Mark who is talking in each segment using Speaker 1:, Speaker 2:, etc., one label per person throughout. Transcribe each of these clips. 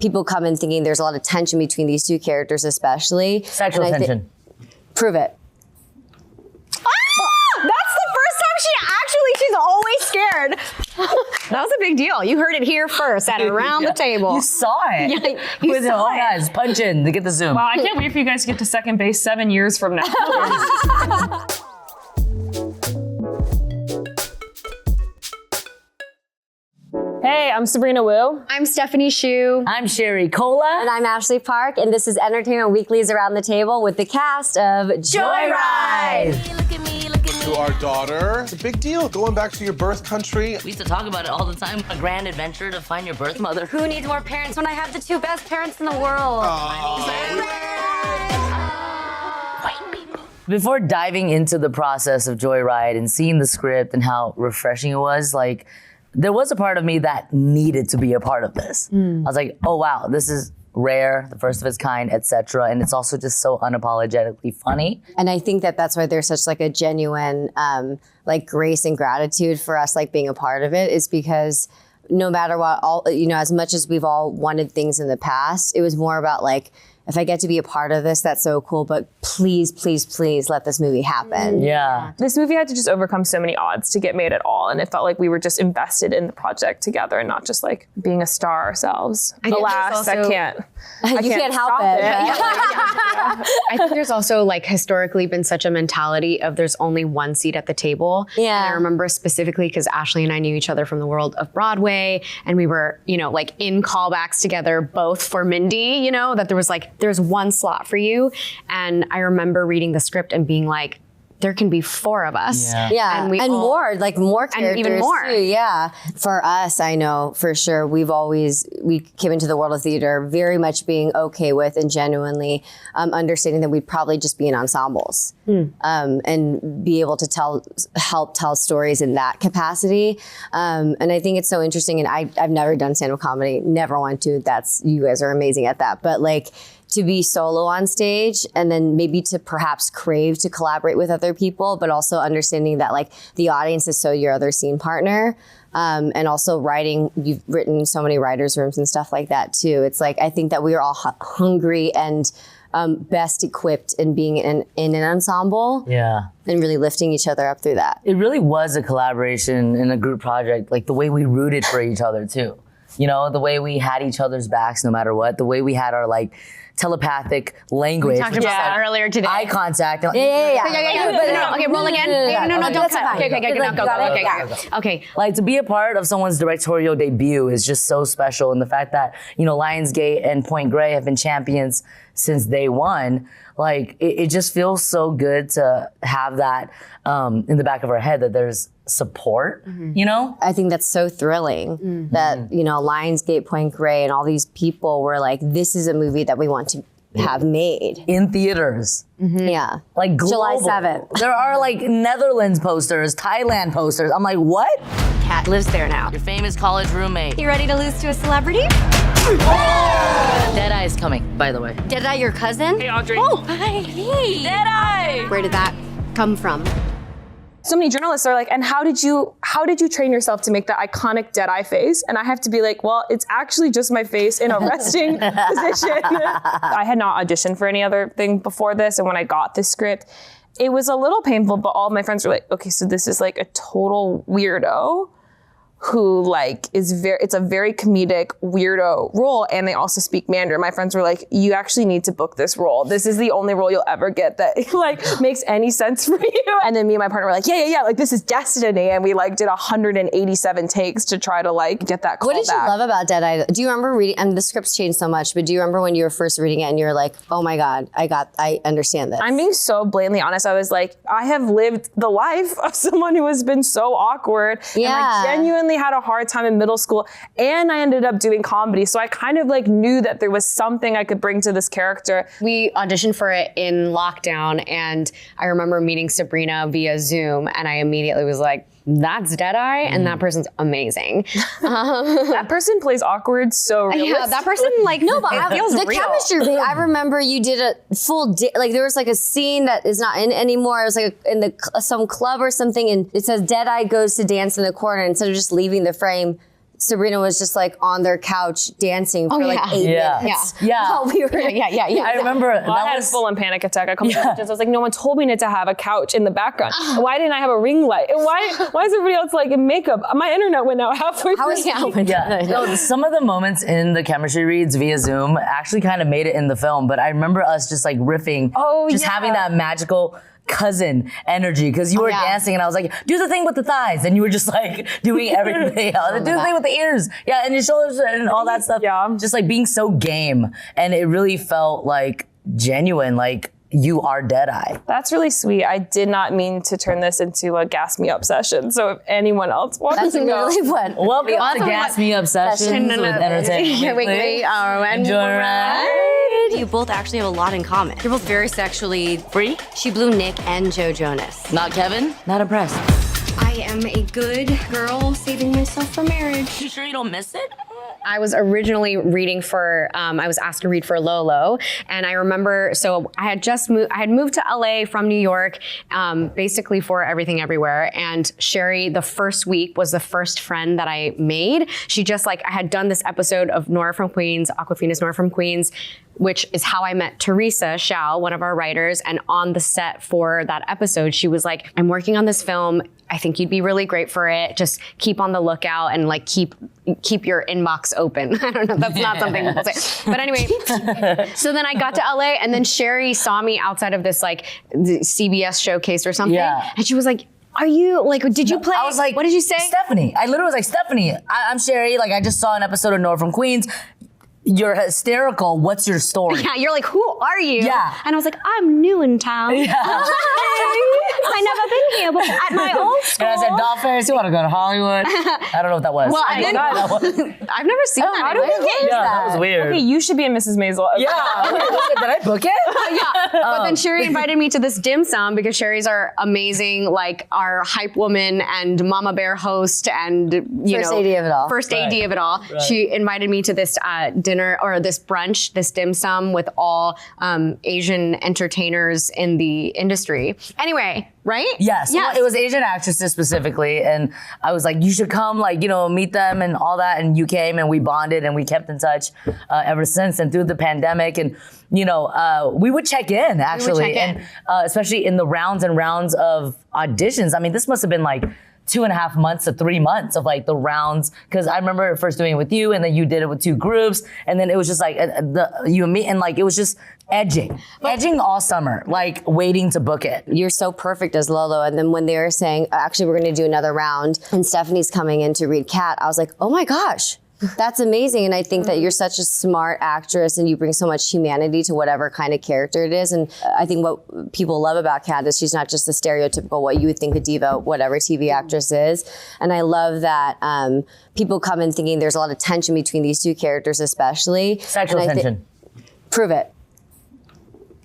Speaker 1: people come in thinking there's a lot of tension between these two characters, especially.
Speaker 2: Sexual tension.
Speaker 1: Prove it.
Speaker 3: That's the first time she's always scared. That was a big deal. You heard it here first at around the table.
Speaker 2: You saw it.
Speaker 3: Yeah, you
Speaker 2: With
Speaker 3: saw
Speaker 2: it. Guys, punch in to get the Zoom.
Speaker 4: Wow, I can't wait for you guys to get to second base 7 years from now. Hey, I'm Sabrina Wu.
Speaker 3: I'm Stephanie Shu.
Speaker 2: I'm Sherry Cola.
Speaker 1: And I'm Ashley Park, and this is Entertainment Weekly's Around the Table with the cast of Joyride.
Speaker 5: To our daughter. It's a big deal, going back to your birth country.
Speaker 6: We used to talk about it all the time. A grand adventure to find your birth mother.
Speaker 1: Who needs more parents when I have the two best parents in the world?
Speaker 2: Before diving into the process of Joyride and seeing the script and how refreshing it was, like, there was a part of me that needed to be a part of this. I was like, oh wow, this is rare, the first of its kind, etc. And it's also just so unapologetically funny.
Speaker 1: And I think that that's why there's such like a genuine like grace and gratitude for us like being a part of it, is because no matter what, all, you know, as much as we've all wanted things in the past, it was more about like, if I get to be a part of this, that's so cool, but please, please, please let this movie happen.
Speaker 2: Yeah.
Speaker 4: This movie had to just overcome so many odds to get made at all, and it felt like we were just invested in the project together and not just like being a star ourselves. Alas, I can't.
Speaker 1: You can't help
Speaker 4: stop
Speaker 1: it.
Speaker 3: I think there's also like historically been such a mentality of there's only one seat at the table.
Speaker 1: Yeah.
Speaker 3: And I remember specifically because Ashley and I knew each other from the world of Broadway, and we were, you know, like in callbacks together, both for Mindy, you know, that there was like, there's one slot for you. And I remember reading the script and being like, there can be 4 of us.
Speaker 1: Yeah, and more characters
Speaker 3: and even more.
Speaker 1: too. Yeah, for us, I know for sure we came into the world of theater very much being okay with and genuinely understanding that we'd probably just be in ensembles and be able to help tell stories in that capacity. And I think it's so interesting. And I've never done stand-up comedy, never want to. You guys are amazing at that, but like, to be solo on stage and then maybe to perhaps crave to collaborate with other people, but also understanding that like the audience is so your other scene partner. And also writing, you've written so many writers' rooms and stuff like that too. It's like, I think that we are all hungry and best equipped in being in an ensemble.
Speaker 2: Yeah.
Speaker 1: And really lifting each other up through that.
Speaker 2: It really was a collaboration and a group project, like the way we rooted for each other too. You know, the way we had each other's backs no matter what, the way we had our like telepathic language.
Speaker 3: We talked about that earlier today.
Speaker 2: Eye contact.
Speaker 3: Yeah. Okay, roll again. No, don't cut. Okay, Okay.
Speaker 2: Like, to be a part of someone's directorial debut is just so special. And the fact that, you know, Lionsgate and Point Grey have been champions since day one, like, it just feels so good to have that in the back of our head, that there's support, you know?
Speaker 1: I think that's so thrilling that, you know, Lionsgate, Point Grey, and all these people were like, this is a movie that we want to have made.
Speaker 2: In theaters.
Speaker 1: Yeah.
Speaker 2: Like global.
Speaker 1: July 7th.
Speaker 2: There are like Netherlands posters, Thailand posters. I'm like, what?
Speaker 3: Kat lives there now.
Speaker 6: Your famous college roommate.
Speaker 3: You ready to lose to a celebrity?
Speaker 6: Deadeye is coming, by the way.
Speaker 3: Deadeye, your cousin?
Speaker 4: Hey, Audrey.
Speaker 3: Oh, hi. Hey.
Speaker 6: Deadeye!
Speaker 3: Where did that come from?
Speaker 4: So many journalists are like, and how did you train yourself to make that iconic Deadeye face? And I have to be like, well, it's actually just my face in a resting position. I had not auditioned for any other thing before this, and when I got this script, it was a little painful, but all of my friends were like, okay, so this is like a total weirdo who like it's a very comedic weirdo role, and they also speak Mandarin. My friends were like, you actually need to book this role. This is the only role you'll ever get that like makes any sense for you. And then me and my partner were like, yeah, like this is destiny. And we like did 187 takes to try to like get that call
Speaker 1: What did
Speaker 6: back.
Speaker 1: you love about Deadeye? Do you remember reading, and the script's changed so much, but do you remember when you were first reading it and you were like, oh my God, I understand this?
Speaker 4: I'm being so blatantly honest. I was like, I have lived the life of someone who has been so awkward.
Speaker 1: Yeah.
Speaker 4: And like genuinely had a hard time in middle school, and I ended up doing comedy. So I kind of like knew that there was something I could bring to this character.
Speaker 3: We auditioned for it in lockdown, and I remember meeting Sabrina via Zoom, and I immediately was like, that's Deadeye, and that person's amazing.
Speaker 4: That person plays awkward so realistic.
Speaker 3: Yeah, that person like feels
Speaker 1: the
Speaker 3: real.
Speaker 1: chemistry. I remember you did a full like there was like a scene that is not in anymore. It was like in some club or something, and it says Deadeye goes to dance in the corner. And instead of just leaving the frame, Sabrina was just like on their couch dancing for like 8 minutes.
Speaker 2: Yeah.
Speaker 1: While we were
Speaker 2: I remember
Speaker 4: I had a full-on panic attack. I come to I was like, no one told me to have a couch in the background. Why didn't I have a ring light? And why is everybody else like in makeup? My internet went out halfway through.
Speaker 2: No, some of the moments in the chemistry reads via Zoom actually kind of made it in the film, but I remember us just like riffing, having that magical cousin energy, because you were dancing and I was like, do the thing with the thighs, and you were just like doing everything else. Do the thing with the ears, and your shoulders and all that stuff. Just like being so game, and it really felt like genuine, like you are Deadeye.
Speaker 4: That's really sweet. I did not mean to turn this into a gas me up session. So if anyone else wants to go,
Speaker 2: welcome to Gas Me Up Sessions with Entertainment Weekly. Enjoy a ride.
Speaker 7: You both actually have a lot in common. You're both very sexually free. She blew Nick and Joe Jonas.
Speaker 6: Not Kevin?
Speaker 2: Not impressed.
Speaker 7: I am a good girl saving myself for marriage.
Speaker 6: You sure you don't miss it?
Speaker 3: I was originally reading for, I was asked to read for Lolo. And I remember, so I had moved to LA from New York, basically for Everything Everywhere. And Sherry, the first week, was the first friend that I made. She just I had done this episode of Nora from Queens, Awkwafina's Nora from Queens, which is how I met Teresa Shao, one of our writers. And on the set for that episode, she was like, I'm working on this film. I think you'd be really great for it. Just keep on the lookout and keep your inbox open. I don't know. That's not something people say. But anyway, so then I got to LA, and then Sherry saw me outside of this the CBS showcase or something. And she was like, are you, did you play?
Speaker 2: I was like,
Speaker 3: what did you say?
Speaker 2: Stephanie. I literally was like, Stephanie, I'm Sherry. I just saw an episode of Nora from Queens. You're hysterical. What's your story?
Speaker 3: Yeah, you're like, who are you?
Speaker 2: Yeah.
Speaker 3: And I was like, I'm new in town.
Speaker 2: Yeah.
Speaker 3: I never been here, but at my old school.
Speaker 2: And I said, Doll Ferris, you want to go to Hollywood? I don't know what that was.
Speaker 3: Well, I've never seen that.
Speaker 4: How do we get
Speaker 2: that was weird.
Speaker 4: Okay, you should be in Mrs. Maisel.
Speaker 2: Yeah. Did I book it?
Speaker 3: But then Sherry invited me to this dim sum because Sherry's our amazing, our hype woman and Mama Bear host and,
Speaker 1: First AD of it all.
Speaker 3: First AD of it all. Right. She invited me to this dinner or this brunch, this dim sum with all Asian entertainers in the industry. Anyway, right?
Speaker 2: Yes. Well, it was Asian actresses specifically, and I was like, you should come, meet them and all that, and you came, and we bonded, and we kept in touch ever since, and through the pandemic, and we would check in, actually, and especially in the rounds and rounds of auditions. I mean, this must have been 2.5 months to 3 months of the rounds, because I remember first doing it with you, and then you did it with 2 groups, and then it was just you and me, and it was just edging all summer, waiting to book it.
Speaker 1: You're so perfect as Lolo. And then when they were saying, actually, we're going to do another round, and Stephanie's coming in to read Kat, I was like, oh my gosh. That's amazing. And I think that you're such a smart actress and you bring so much humanity to whatever kind of character it is. And I think what people love about Kat is she's not just the stereotypical what you would think a diva, whatever TV actress is. And I love that people come in thinking there's a lot of tension between these two characters, especially.
Speaker 2: Sexual tension.
Speaker 1: Prove it.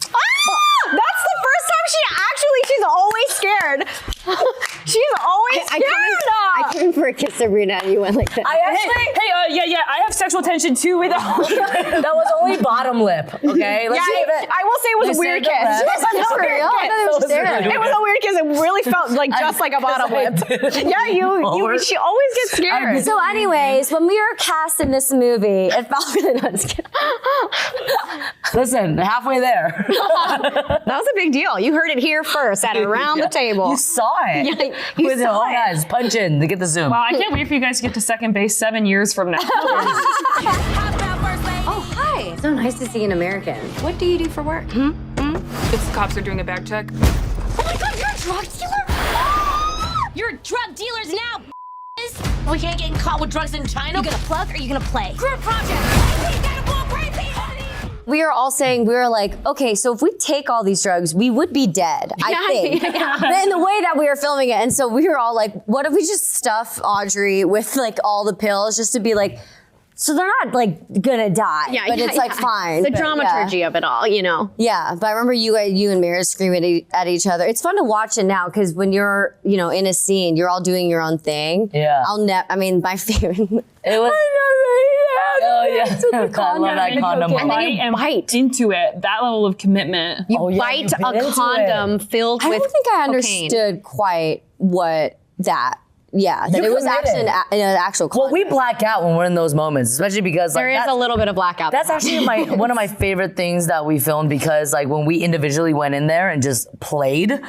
Speaker 3: That's the first time she's always scared. She's always scared.
Speaker 1: I came for a kiss, Sabrina, and you went like that.
Speaker 4: I have sexual tension too with
Speaker 2: that was only bottom lip, okay?
Speaker 3: I will say it was a weird kiss. It was a weird kiss. It really felt just like a bottom lip. She always gets scared.
Speaker 1: So anyways, when we were cast in this movie, it felt really nice.
Speaker 2: Listen, halfway there.
Speaker 3: That was a big deal. You heard it here first at around the table.
Speaker 2: You saw it.
Speaker 3: Yeah, you saw it.
Speaker 2: Guys, punch in to get the Zoom.
Speaker 4: Wow, I can't wait for you guys to get to second base 7 years from now.
Speaker 7: Oh, hi.
Speaker 1: So nice to see an American.
Speaker 7: What do you do for work?
Speaker 4: It's the cops are doing a back check.
Speaker 7: Oh my God, you're a drug dealer? You're drug dealers now, We can't get caught with drugs in China. You gonna plug or you gonna play? Group project.
Speaker 1: We are all saying, we were like, okay, so if we take all these drugs, we would be dead, I think. In the way that we were filming it. And so we were all like, what if we just stuff Audrey with all the pills just to be like, so they're not gonna die, but it's fine.
Speaker 3: The dramaturgy of it all,
Speaker 1: Yeah, but I remember you and Mira screaming at each other. It's fun to watch it now because when you're, in a scene, you're all doing your own thing.
Speaker 2: Yeah.
Speaker 1: My favorite.
Speaker 2: It was. Oh yeah, I love that condom.
Speaker 3: And then you bite
Speaker 4: into it. That level of commitment.
Speaker 3: You bite a condom filled with
Speaker 1: I don't think I
Speaker 3: cocaine.
Speaker 1: understood quite what that that it was
Speaker 2: committed.
Speaker 1: actually an actual
Speaker 2: Well, we
Speaker 1: contest.
Speaker 2: black out when we're in those moments, especially because
Speaker 3: There is a little bit of blackout.
Speaker 2: That's actually one of my favorite things that we filmed, because like when we individually went in there and just played,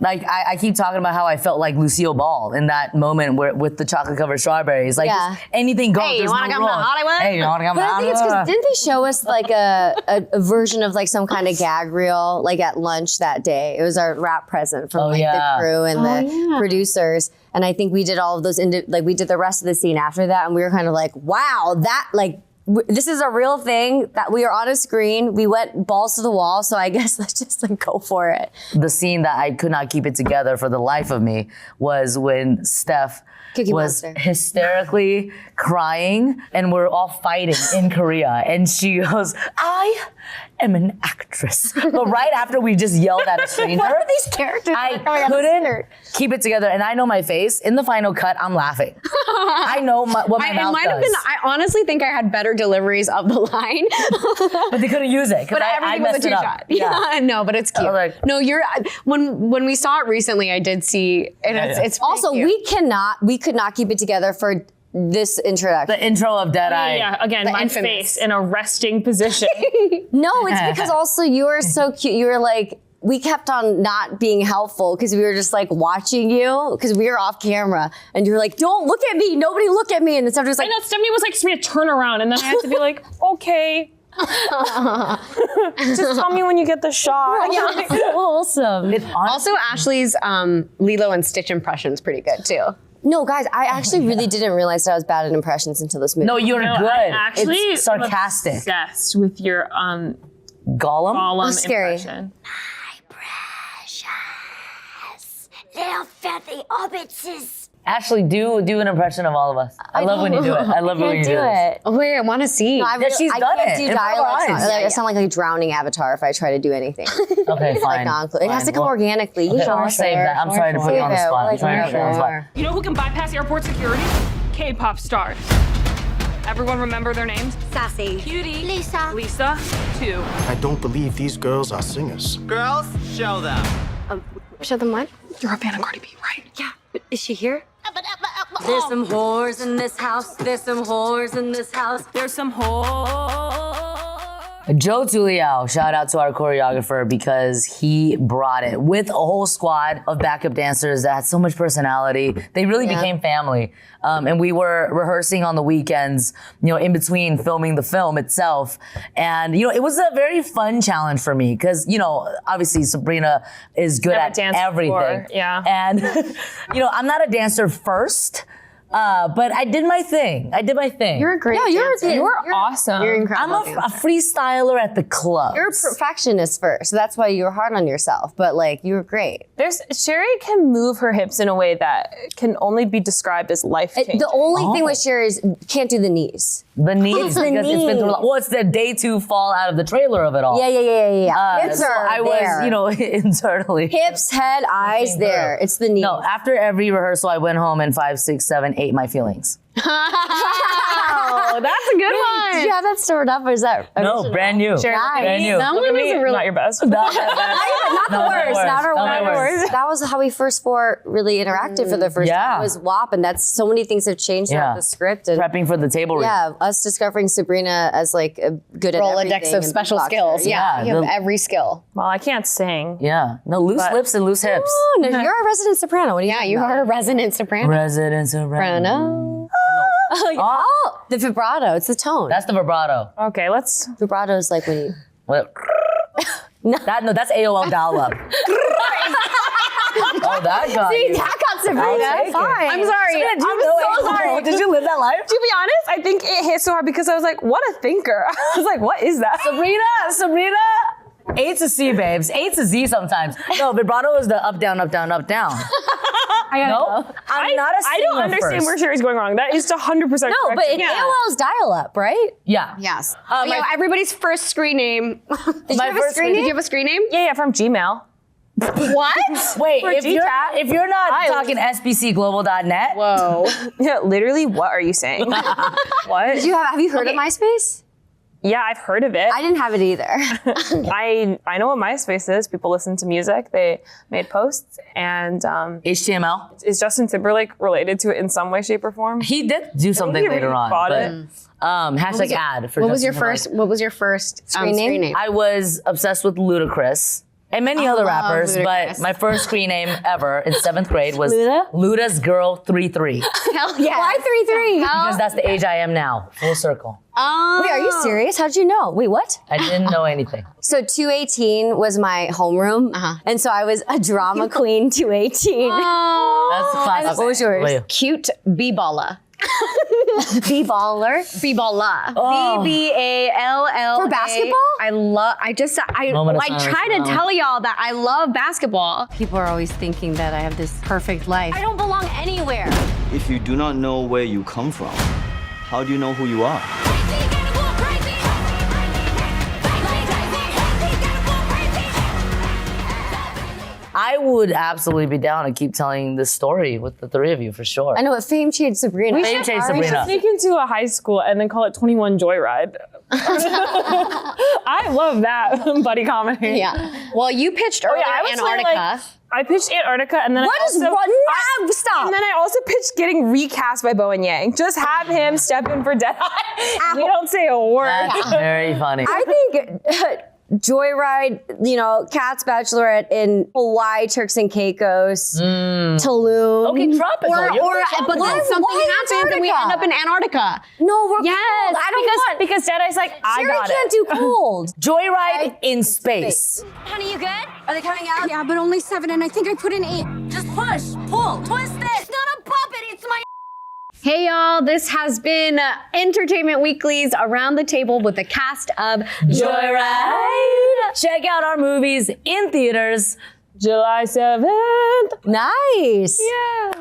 Speaker 2: like I keep talking about how I felt like Lucille Ball in that moment with the chocolate covered strawberries. Like just anything goes.
Speaker 3: Hey, you
Speaker 2: there's
Speaker 3: wanna
Speaker 2: no
Speaker 3: come to
Speaker 2: rules.
Speaker 3: Hollywood?
Speaker 2: Hey, you wanna come
Speaker 1: But
Speaker 2: to
Speaker 1: I think it's because
Speaker 2: Hollywood?
Speaker 1: didn't they show us like a version of like some kind of gag reel like at lunch that day? It was our wrap present from the crew and the producers. And I think we did all of those, we did the rest of the scene after that, and we were kind of like, wow, that this is a real thing that we are on a screen. We went balls to the wall, so I guess let's just like go for it.
Speaker 2: The scene that I could not keep it together for the life of me was when Steph
Speaker 1: Cookie
Speaker 2: was
Speaker 1: Monster.
Speaker 2: hysterically crying, and we're all fighting in Korea, and she goes, "I am an actress." But right after we just yelled at a stranger,
Speaker 1: What are these characters?
Speaker 2: I
Speaker 1: coming out of the
Speaker 2: couldn't
Speaker 1: skirt?
Speaker 2: keep it together, and I know my face. In the final cut, I'm laughing. I know what my
Speaker 3: It
Speaker 2: mouth
Speaker 3: might have
Speaker 2: does.
Speaker 3: been. I honestly think I had better deliveries of the line,
Speaker 2: But they couldn't use it because
Speaker 3: but
Speaker 2: I
Speaker 3: everything was a
Speaker 2: messed it up.
Speaker 3: two-shot. Yeah, no, but it's cute.
Speaker 2: like-
Speaker 3: No, you're. When we saw it recently, I did see, and it's pretty
Speaker 1: Also,
Speaker 3: cute.
Speaker 1: we could not keep it together for this introduction.
Speaker 2: The intro of Deadeye.
Speaker 4: Yeah, again, my
Speaker 3: infamous.
Speaker 4: face in a resting position.
Speaker 1: No, it's because also you were so cute. You were like, we kept on not being helpful because we were just like watching you because we were off camera, and you were like, "Don't look at me, nobody look at me," and then Stephanie was
Speaker 4: I
Speaker 1: like,
Speaker 4: know Stephanie was like, "Sabrina, turn around," and then I had to be like, "Okay." Just tell me when you get the shot.
Speaker 1: "Wholesome."
Speaker 3: Also, Ashley's Lilo and Stitch impression's pretty good too.
Speaker 1: No, guys, I actually really didn't realize that I was bad at impressions until this movie.
Speaker 2: No, you're
Speaker 4: No,
Speaker 2: good.
Speaker 4: I actually
Speaker 2: it's sarcastic.
Speaker 4: am obsessed with your
Speaker 2: Gollum?
Speaker 4: Gollum
Speaker 1: scary.
Speaker 4: impression.
Speaker 7: Little filthy hobbitses.
Speaker 2: Ashley, do an impression of all of us. I love when you do it. I love it when you do it.
Speaker 3: Oh wait, I want to see.
Speaker 1: I
Speaker 2: she's
Speaker 1: I
Speaker 2: done
Speaker 1: can't
Speaker 2: it
Speaker 1: do
Speaker 2: in front of our
Speaker 1: dialogue.
Speaker 2: eyes.
Speaker 1: I sound like a drowning avatar if I try to do anything.
Speaker 2: Okay, fine.
Speaker 1: It has to come organically.
Speaker 2: Okay, we'll save that. I'm sorry to put you on the
Speaker 1: Save it.
Speaker 2: spot.
Speaker 1: We'll
Speaker 2: I'm sorry to put you on the spot.
Speaker 8: You know who can bypass airport security? K-pop stars. Everyone remember their names?
Speaker 7: Sassy. Cutie. Lisa.
Speaker 8: Lisa, 2.
Speaker 9: I don't believe these girls are singers.
Speaker 10: Girls, show them.
Speaker 3: Show them what?
Speaker 8: You're a fan of Cardi B, right?
Speaker 7: Yeah. Is she here? There's some whores in this house. There's some whores in this house.
Speaker 8: There's some whole.
Speaker 2: Joe Tuliao, shout out to our choreographer because he brought it with a whole squad of backup dancers that had so much personality. They really became family. And we were rehearsing on the weekends, in between filming the film itself. And, it was a very fun challenge for me because, obviously Sabrina is good
Speaker 4: Never
Speaker 2: at
Speaker 4: danced
Speaker 2: everything.
Speaker 4: before, yeah.
Speaker 2: And, I'm not a dancer first. But I did my thing.
Speaker 3: You're a great.
Speaker 1: you're
Speaker 4: Awesome.
Speaker 3: You're
Speaker 2: I'm
Speaker 3: incredible.
Speaker 2: a freestyler at the club.
Speaker 1: You're a perfectionist first, so that's why you were hard on yourself. But you were great.
Speaker 4: Sherry can move her hips in a way that can only be described as life-changing.
Speaker 1: The only thing with Sherry is can't do the knees.
Speaker 2: The knees,
Speaker 1: It's the
Speaker 2: because it's been through a lot. Well, it's the day 2 fall out of the trailer of it all.
Speaker 1: Yeah. Hips
Speaker 2: So
Speaker 1: are
Speaker 2: I
Speaker 1: there.
Speaker 2: was, internally.
Speaker 1: Hips, head, eyes, there. It's the knees.
Speaker 2: No, after every rehearsal, I went home and 5, 6, 7, 8 my feelings.
Speaker 3: Oh, that's a good one.
Speaker 1: Did you have that stored up, or is that
Speaker 2: No,
Speaker 1: original?
Speaker 2: brand new.
Speaker 4: Sherry, look at
Speaker 2: Brand
Speaker 4: me.
Speaker 2: new.
Speaker 3: That
Speaker 4: Look
Speaker 3: one
Speaker 4: at
Speaker 3: was
Speaker 4: me.
Speaker 3: a really.
Speaker 4: Not your best.
Speaker 1: Not the worst. Not our
Speaker 2: Not my
Speaker 1: worst. That was how we first really interacted for the first
Speaker 2: Yeah.
Speaker 1: time. It was WAP, and that's so many things have changed throughout the script. And
Speaker 2: Prepping for the table read.
Speaker 1: yeah, us discovering Sabrina as a good at everything.
Speaker 3: Rolodex of
Speaker 1: and
Speaker 3: special
Speaker 1: beatboxer.
Speaker 3: skills. Yeah,
Speaker 2: Yeah,
Speaker 3: you have
Speaker 2: the-
Speaker 3: every skill.
Speaker 4: Well, I can't sing.
Speaker 2: Yeah. No, loose lips and loose hips.
Speaker 1: Oh, no, you're a resident soprano. What do you
Speaker 3: Yeah,
Speaker 1: think
Speaker 3: you
Speaker 1: about
Speaker 3: are a resident soprano.
Speaker 2: Residents of
Speaker 3: Soprano.
Speaker 1: Oh, the vibrato. It's the tone.
Speaker 2: That's the vibrato.
Speaker 4: Okay, let's.
Speaker 1: Vibrato is like when you.
Speaker 2: What? That's AOL dial-up. Oh, that got
Speaker 1: See,
Speaker 2: you.
Speaker 1: that got Sabrina. Fine.
Speaker 3: I'm sorry.
Speaker 2: I'm
Speaker 3: so sorry.
Speaker 2: Did you live that life?
Speaker 4: To be honest, I think it hit so hard because I was like, what a thinker. I was like, what is that?
Speaker 2: Sabrina. A to C, babes. A to Z sometimes. No, vibrato is the up, down, up, down, up, down. No, I'm not a singer
Speaker 4: I don't understand
Speaker 2: first.
Speaker 4: where Sherry's going wrong. That is 100% correct.
Speaker 1: No, but AOL's dial-up, right?
Speaker 2: Yeah.
Speaker 3: Yes.
Speaker 2: my-
Speaker 3: Everybody's first screen name. Did
Speaker 2: My
Speaker 3: you have a
Speaker 2: first
Speaker 3: screen
Speaker 2: screen-
Speaker 3: name? Did you have a screen name?
Speaker 4: Yeah, from Gmail.
Speaker 3: What?
Speaker 2: Wait,
Speaker 4: For
Speaker 2: if
Speaker 4: GChat.
Speaker 2: you're not talking sbcglobal.net,
Speaker 3: Whoa.
Speaker 4: Yeah, literally, what are you saying? What?
Speaker 1: Have you heard of MySpace?
Speaker 4: Yeah, I've heard of it.
Speaker 1: I didn't have it either.
Speaker 4: I know what MySpace is. People listen to music. They made posts. And
Speaker 2: HTML.
Speaker 4: is Justin Timberlake related to it in some way, shape, or form?
Speaker 2: He did do something
Speaker 4: He
Speaker 2: later on.
Speaker 4: bought
Speaker 2: But,
Speaker 4: it.
Speaker 2: hashtag ad for
Speaker 3: What was your
Speaker 2: Justin Timberlake.
Speaker 3: first? What was your first
Speaker 1: Screen name?
Speaker 2: I was obsessed with Ludacris and many other
Speaker 3: love
Speaker 2: rappers,
Speaker 3: Ludacris.
Speaker 2: but my first screen name ever in 7th grade was
Speaker 1: Luda?
Speaker 2: Luda's Girl 33.
Speaker 3: Hell yeah.
Speaker 1: Why 3-3?
Speaker 2: Because that's the age I am now. Full circle.
Speaker 1: Wait, are you serious? How'd you know? Wait, what?
Speaker 2: I didn't know anything.
Speaker 1: So 218 was my homeroom, and so I was a drama queen 218.
Speaker 2: That's the classic.
Speaker 1: What was yours?
Speaker 2: What about you?
Speaker 3: Cute B-baller.
Speaker 1: B-baller.
Speaker 3: B-baller.
Speaker 2: Oh.
Speaker 3: B-B-A-L-L.
Speaker 1: For basketball?
Speaker 3: I
Speaker 2: Moment of
Speaker 3: like
Speaker 2: silence
Speaker 3: try
Speaker 2: for
Speaker 3: to
Speaker 2: Mom.
Speaker 3: tell y'all that I love basketball.
Speaker 10: People are always thinking that I have this perfect life.
Speaker 7: I don't belong anywhere.
Speaker 11: If you do not know where you come from, how do you know who you are?
Speaker 2: I would absolutely be down to keep telling this story with the three of you for sure.
Speaker 1: I know, what Fame Changed Sabrina.
Speaker 2: Fame Changed Sabrina.
Speaker 4: Sneak into a high school and then call it 21 Joyride. I love that buddy comedy.
Speaker 3: Yeah. Well, you pitched earlier
Speaker 4: I was
Speaker 3: Antarctica.
Speaker 4: like, I pitched Antarctica and then
Speaker 1: What
Speaker 4: I
Speaker 1: is
Speaker 4: also,
Speaker 1: wrong? No, stop.
Speaker 4: And then I also pitched getting recast by Bowen Yang. Just have him step in for Deadeye. We don't say a word.
Speaker 2: That's very funny.
Speaker 1: I think Joyride, you know, Cat's Bachelorette in Hawaii, Turks and Caicos, Tulum.
Speaker 2: Okay, tropical.
Speaker 3: But then something happens and we end up in Antarctica.
Speaker 1: No, we're
Speaker 3: Yes,
Speaker 1: cold. I don't want.
Speaker 4: Because Deadeye's like, I
Speaker 1: Siri
Speaker 4: got
Speaker 1: can't
Speaker 4: it.
Speaker 1: do cold.
Speaker 2: Joyride in space.
Speaker 7: Honey, you good?
Speaker 1: Are they coming out?
Speaker 10: Yeah, but only 7, and I think I put in 8.
Speaker 7: Just push, pull, twist it. It's not a puppet, it's my
Speaker 3: Hey y'all, this has been Entertainment Weekly's Around the Table with the cast of
Speaker 2: Joyride. Check out our movies in theaters
Speaker 4: July 7th.
Speaker 1: Nice.
Speaker 4: Yeah.